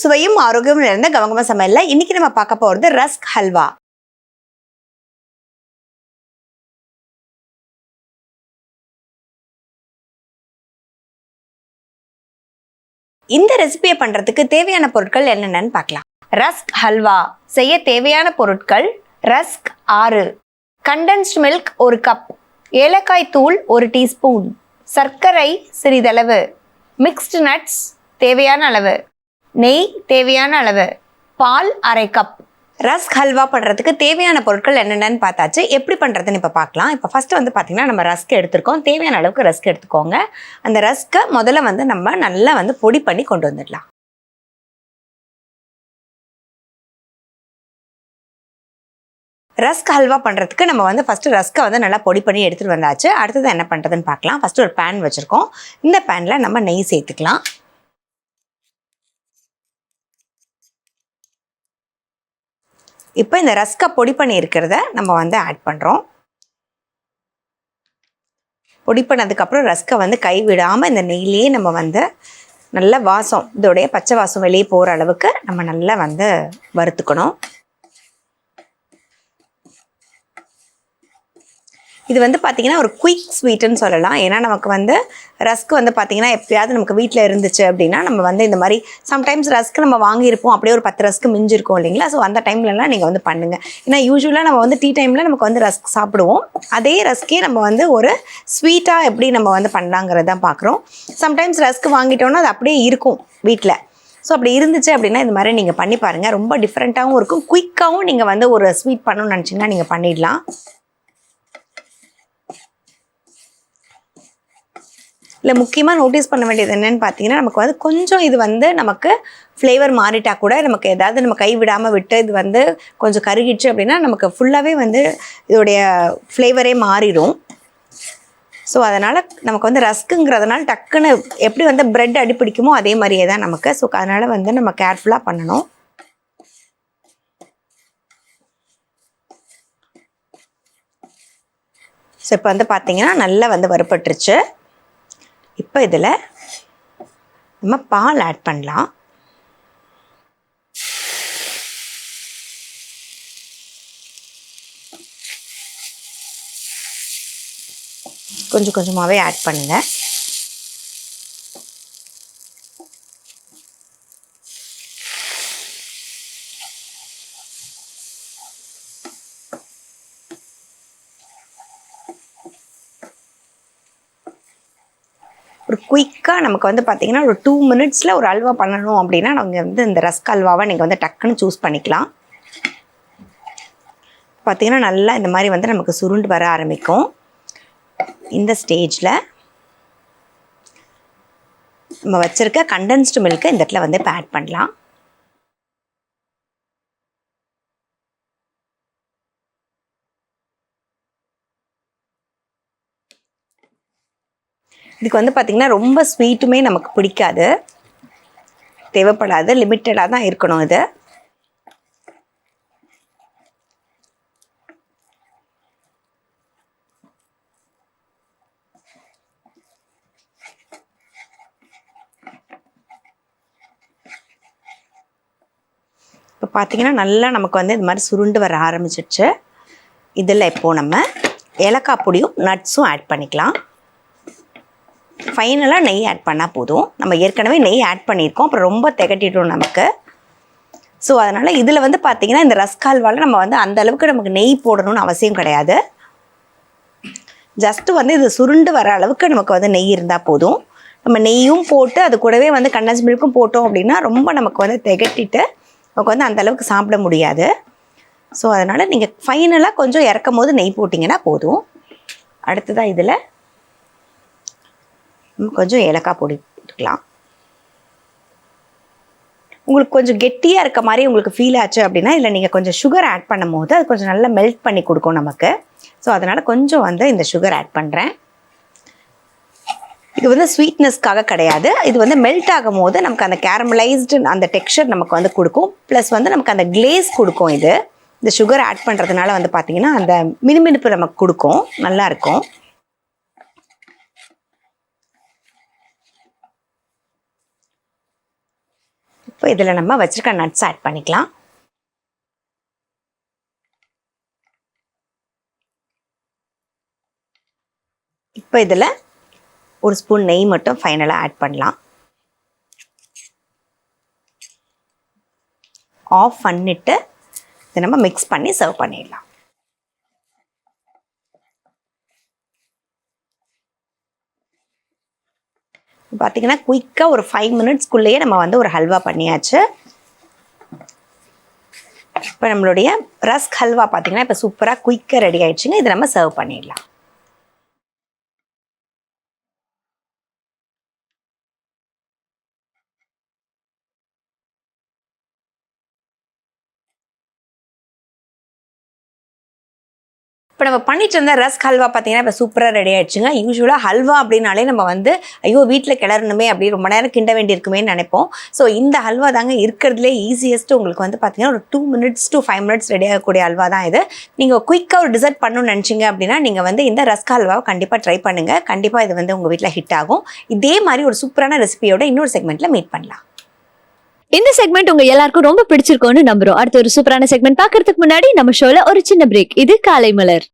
சுவையும் ஆரோக்கியமும் நிறைந்த கமகம சமையல்ல இன்னைக்கு நம்ம பார்க்க போறது ரஸ்க் ஹல்வா. இந்த ரெசிபியை பண்றதுக்கு தேவையான பொருட்கள் என்னென்னு பார்க்கலாம். ரஸ்க் ஹல்வா செய்ய தேவையான பொருட்கள்: ரஸ்க் 6, கண்டென்ஸ்ட் மில்க் 1 கப், ஏலக்காய் தூள் 1 டீஸ்பூன், சர்க்கரை சிறிதளவு, மிக்ஸ்டு நட்ஸ் தேவையான அளவு, நெய் தேவையான அளவு, பால் 1/2 கப். ரஸ்க் ஹல்வா பண்ணுறதுக்கு தேவையான பொருட்கள் என்னென்னு பார்த்தாச்சு. எப்படி பண்ணுறதுன்னு இப்போ பார்க்கலாம். இப்போ ஃபஸ்ட்டு வந்து பார்த்திங்கன்னா நம்ம ரஸ்க் எடுத்துருக்கோம். தேவையான அளவுக்கு ரஸ்க் எடுத்துக்கோங்க. அந்த ரஸ்க்கை முதல்ல வந்து நம்ம நல்லா வந்து பொடி பண்ணி கொண்டு வந்துடலாம். ரஸ்க் ஹல்வா பண்ணுறதுக்கு நம்ம வந்து ஃபஸ்ட்டு ரஸ்க்கை வந்து நல்லா பொடி பண்ணி எடுத்துகிட்டு வந்தாச்சு. அடுத்தது என்ன பண்ணுறதுன்னு பார்க்கலாம். ஃபஸ்ட்டு ஒரு பேன் வச்சுருக்கோம். இந்த பேனில் நம்ம நெய் சேர்த்துக்கலாம். இப்போ இந்த ரஸ்க்கை பொடி பண்ணி இருக்கிறத நம்ம வந்து ஆட் பண்ணுறோம். பொடி பண்ணதுக்கப்புறம் ரஸ்க்கை வந்து கை விடாமல் இந்த நெய்லேயே நம்ம வந்து நல்ல வாசம், இதோடைய பச்சை வாசம் வெளியே போகிற அளவுக்கு நம்ம நல்லா வந்து வறுத்துக்கணும். இது வந்து பார்த்திங்கன்னா ஒரு குயிக் ஸ்வீட்டுன்னு சொல்லலாம். ஏன்னா நமக்கு வந்து ரஸ்க் வந்து பார்த்திங்கன்னா எப்போயாவது நமக்கு வீட்டில் இருந்துச்சு அப்படின்னா நம்ம வந்து இந்த மாதிரி சம்டைம்ஸ் ரஸ்க் நம்ம வாங்கியிருப்போம், அப்படியே ஒரு 10 ரஸ்க்கு மிஞ்சிருக்கோம் இல்லைங்களா. ஸோ அந்த டைம்லலாம் நீங்கள் வந்து பண்ணுங்கள். ஏன்னா யூஸ்வலாக நம்ம வந்து டீ டைமில் நமக்கு வந்து ரஸ்க் சாப்பிடுவோம். அதே ரஸ்க்கே நம்ம வந்து ஒரு ஸ்வீட்டாக எப்படி நம்ம வந்து பண்ணலாங்கிறது தான் பார்க்குறோம். சம்டைம்ஸ் ரஸ்க் வாங்கிட்டோன்னா அது அப்படியே இருக்கும் வீட்டில். ஸோ அப்படி இருந்துச்சு அப்படின்னா இந்த மாதிரி நீங்கள் பண்ணி பாருங்கள். ரொம்ப டிஃப்ரெண்ட்டாகவும் இருக்கும், குயிக்காகவும் நீங்கள் வந்து ஒரு ஸ்வீட் பண்ணணும்னு நினச்சிங்கன்னா நீங்கள் பண்ணிடலாம். இல்லை முக்கியமாக நோட்டீஸ் பண்ண வேண்டியது என்னென்னு பார்த்தீங்கன்னா, நமக்கு வந்து கொஞ்சம் இது வந்து நமக்கு ஃப்ளேவர் மாறிட்டால் கூட நமக்கு ஏதாவது நம்ம கை விடாமல் விட்டு இது வந்து கொஞ்சம் கருகிடுச்சு அப்படின்னா நமக்கு ஃபுல்லாகவே வந்து இதோடைய ஃப்ளேவரே மாறிடும். ஸோ அதனால் நமக்கு வந்து ரஸ்க்குங்கிறதுனால டக்குன்னு எப்படி வந்து ப்ரெட் அடிப்பிடிக்குமோ அதே மாதிரியே தான் நமக்கு. ஸோ அதனால் வந்து நம்ம கேர்ஃபுல்லாக பண்ணணும். ஸோ இப்போ வந்து பார்த்திங்கன்னா நல்லா வந்து வறுபட்டுருச்சு. இப்போ இதில் நம்ம பால் ஆட் பண்ணலாம். கொஞ்சம் கொஞ்சமாகவே ஆட் பண்ணுங்கள். ஒரு குயிக்காக நமக்கு வந்து பார்த்திங்கன்னா ஒரு 2 மினிட்ஸில் ஒரு அல்வா பண்ணணும் அப்படின்னா நாங்கள் வந்து இந்த ரஸ்க் அல்வாவை நீங்கள் வந்து டக்குன்னு சூஸ் பண்ணிக்கலாம். பார்த்திங்கன்னா நல்லா இந்த மாதிரி வந்து நமக்கு சுருண்டு வர ஆரம்பிக்கும். இந்த ஸ்டேஜில் நம்ம வச்சுருக்க கண்டென்ஸ்டு மில்க்கு இந்த இடத்துல வந்து இப்போ ஆட் பண்ணலாம். இதுக்கு வந்து பார்த்திங்கன்னா ரொம்ப ஸ்வீட்டுமே நமக்கு பிடிக்காது, தேவைப்படாது, லிமிட்டடாக தான் இருக்கணும் இது. இப்போ பார்த்திங்கன்னா நல்லா நமக்கு வந்து இது மாதிரி சுருண்டு வர ஆரம்பிச்சிடுச்சு. இதில் இப்போது நம்ம ஏலக்காய் பொடியும் நட்ஸும் ஆட் பண்ணிக்கலாம். ஃபைனலாக நெய் ஆட் பண்ணால் போதும். நம்ம ஏற்கனவே நெய் ஆட் பண்ணியிருக்கோம், அப்புறம் ரொம்ப திகட்டிட்டோம் நமக்கு. ஸோ அதனால் இதில் வந்து பார்த்திங்கன்னா இந்த ரஸ்க் ஹல்வாவில் நம்ம வந்து அந்தளவுக்கு நமக்கு நெய் போடணும்னு அவசியம் கிடையாது. ஜஸ்ட்டு வந்து இது சுருண்டு வர அளவுக்கு நமக்கு வந்து நெய் இருந்தால் போதும். நம்ம நெய்யும் போட்டு அது கூடவே வந்து கண்டென்ஸ் மில்க்கும் போட்டோம் அப்படின்னா ரொம்ப நமக்கு வந்து திகட்டிட்டு நமக்கு வந்து அந்தளவுக்கு சாப்பிட முடியாது. ஸோ அதனால் நீங்கள் ஃபைனலாக கொஞ்சம் இறக்கும் போது நெய் போட்டிங்கன்னா போதும். அடுத்ததாக இதில் கொஞ்சம் ஏலக்காய் பொடி போட்டுக்கலாம். உங்களுக்கு கொஞ்சம் கெட்டியாக இருக்க மாதிரி உங்களுக்கு ஃபீல் ஆச்சு அப்படின்னா இல்லை நீங்கள் கொஞ்சம் சுகர் ஆட் பண்ணும் போது அது கொஞ்சம் நல்லா மெல்ட் பண்ணி கொடுக்கும் நமக்கு. ஸோ அதனால் கொஞ்சம் வந்து இந்த சுகர் ஆட் பண்ணுறேன். இது வந்து ஸ்வீட்னஸ்க்காக கிடையாது, இது வந்து மெல்ட் ஆகும் போது நமக்கு அந்த கேரமலைஸ்டு அந்த டெக்ஸ்சர் நமக்கு வந்து கொடுக்கும். ப்ளஸ் வந்து நமக்கு அந்த கிளேஸ் கொடுக்கும். இது இந்த சுகர் ஆட் பண்ணுறதுனால வந்து பார்த்திங்கன்னா அந்த மினுமினுப்பு நமக்கு கொடுக்கும், நல்லாயிருக்கும். இப்போ இதில் நம்ம வச்சுருக்க நட்ஸ் ஆட் பண்ணிக்கலாம். இப்போ இதில் ஒரு ஸ்பூன் நெய் மட்டும் ஃபைனலாக ஆட் பண்ணலாம். ஆஃப் பண்ணிட்டு இதை நம்ம மிக்ஸ் பண்ணி சர்வ் பண்ணிடலாம். பார்த்தீங்கன்னா குயிக்காக ஒரு 5 மினிட்ஸ்க்குள்ளேயே நம்ம வந்து ஒரு ஹல்வா பண்ணியாச்சு. இப்போ நம்மளுடைய ரஸ்க் ஹல்வா பார்த்தீங்கன்னா இப்போ சூப்பராக குயிக்காக ரெடி ஆயிடுச்சுங்க. இதை நம்ம சர்வ் பண்ணிடலாம். இப்போ நம்ம பண்ணிட்டு இருந்த ரஸ்க் ஹல்வா பார்த்தீங்கன்னா இப்போ சூப்பராக ரெடி ஆயிடுச்சுங்க. யூஸ்வலாக ஹல்வா அப்படின்னாலே நம்ம வந்து ஐயோ வீட்டில் கிளறணுமே அப்படி ரொம்ப நேரம் கிண்ட வேண்டியிருக்குமே நினைப்போம். ஸோ இந்த ஹல்வா தாங்க இருக்கிறதுலே ஈஸியஸ்ட்டு. உங்களுக்கு வந்து பார்த்தீங்கன்னா ஒரு 2 மினிட்ஸ் to 5 மினிட்ஸ் ரெடி ஆகக்கூடிய ஹல்வா தான் இது. நீங்கள் குயிக்காக ஒரு டிசர்ட் பண்ணணும்னு நினச்சிங்க அப்படின்னா நீங்கள் வந்து இந்த ரஸ்க் ஹல்வாவை கண்டிப்பாக ட்ரை பண்ணுங்கள். கண்டிப்பாக இது வந்து உங்கள் வீட்டில் ஹிட் ஆகும். இதே மாதிரி ஒரு சூப்பரான ரெசிபியோட இன்னொரு செக்மெண்ட்டில் மீட் பண்ணலாம். இந்த செக்மெண்ட் உங்க எல்லாருக்கும் ரொம்ப பிடிச்சிருக்கும்னு நம்புறோம். அடுத்த ஒரு சூப்பரான செக்மெண்ட் பாக்குறதுக்கு முன்னாடி நம்ம ஷோல ஒரு சின்ன பிரேக். இது காலை மலர்.